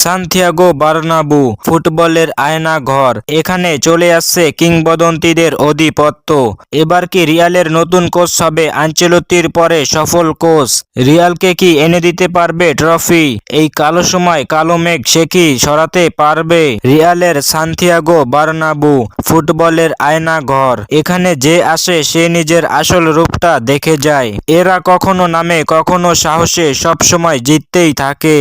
Santiago Bernabeu ফুটবলের আয়নাঘর। এখানে চলে আসছে কিংবদন্তিদের আধিপত্য। এবার কি রিয়ালের নতুন কোচ হবে আনচেলত্তির পরে সফল কোচ? রিয়ালকে কি এনে দিতে পারবে ট্রফি? এই কালো সময় কালো মেঘ সে কি সরাতে পারবে? রিয়ালের সান্তিয়াগো বার্নাব্যু ফুটবলের আয়নাঘর। এখানে যে আসে সে নিজের আসল রূপটা দেখে যায়। এরা কখনো নামে কখনো সাহসে সবসময় জিততেই থাকে।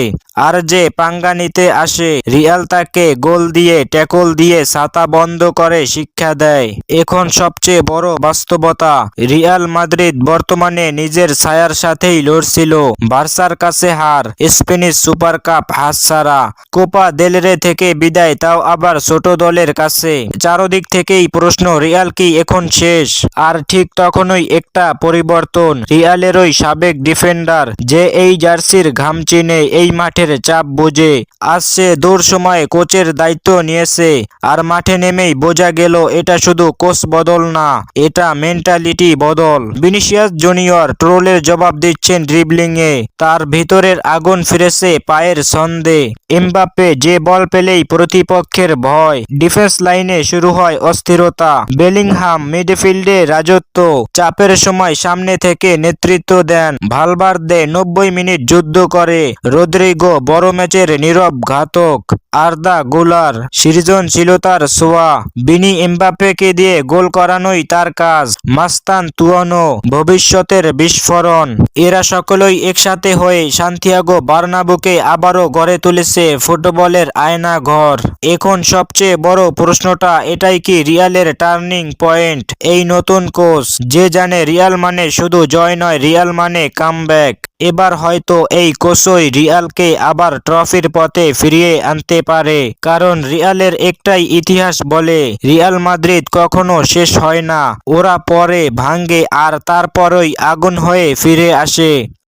আর যে পাঙ্গা নিতে আসে রিয়াল তাকে গোল দিয়ে ট্যাকল দিয়ে ছাতা বন্ধ করে শিক্ষা দেয়। এখন সবচেয়ে বড় বাস্তবতা, রিয়াল মাদ্রিদ বর্তমানে নিজের ছায়ার সাথেই লড়ছিল। বার্সার কাছে হার, স্প্যানিশ সুপার কাপ হাতছাড়া, কোপা দেল রে থেকে বিদায়, তাও আবার ছোট দলের কাছে। চারদিক থেকেই প্রশ্ন, রিয়াল কি এখন শেষ? আর ঠিক তখনই একটা পরিবর্তন। রিয়ালেরই সাবেক ডিফেন্ডার যে এই জার্সির ঘাম চিনে, এই মাঠের চাপ বোঝে, আজ সে দৌড় সময় কোচের দায়িত্ব নিয়েছে। আর মাঠে নেমেই বোঝা গেল এটা শুধু কোচ বদল না, এটা মেন্টালিটি বদল। ভিনিসিয়াস জুনিয়র ট্রোলের জবাব দিচ্ছেন ড্রিবলিংয়ে, তার ভিতরের আগুন ফিরেছে পায়ের ছন্দে। এমবাপ্পে যে বল পেলেই প্রতিপক্ষের ভয়, ডিফেন্স লাইনে শুরু হয় অস্থিরতা। বেলিংহাম মিডফিল্ডে রাজত্ব, চাপের সময় সামনে থেকে নেতৃত্ব দেন। ভালভার্দে 90 মিনিট যুদ্ধ করে। রদ্রিগো বড় ম্যাচের নীরব ঘাতক। আর্দা গুলার সৃজনশীলতার ছোঁয়া। বিনি এমবাপ্পেকে দিয়ে গোল করানোই তার কাজ। মাস্তান তুয়ানো ভবিষ্যতের বিস্ফোরণ। এরা সকলেই একসাথে হয়ে সান্তিয়াগো বার্নাব্যুকে আবারও গড়ে তুলেছে ফুটবলের আয়নাঘর। এখন সবচেয়ে বড় প্রশ্নটা এটাই, কি রিয়ালের টার্নিং পয়েন্ট এই নতুন কোচ? যে জানে রিয়াল মানে শুধু জয় নয়, রিয়াল মানে কামব্যাক। এবার হয়তো এই কোচই রিয়ালকে আবার ট্রফির পথে ফিরিয়ে আনতে পারে। কারণ রিয়ালের একটাই ইতিহাস বলে, রিয়াল মাদ্রিদ কখনো শেষ হয় না, ওরা পরে ভাঙ্গে আর তারপরই আগুন হয়ে ফিরে আসে।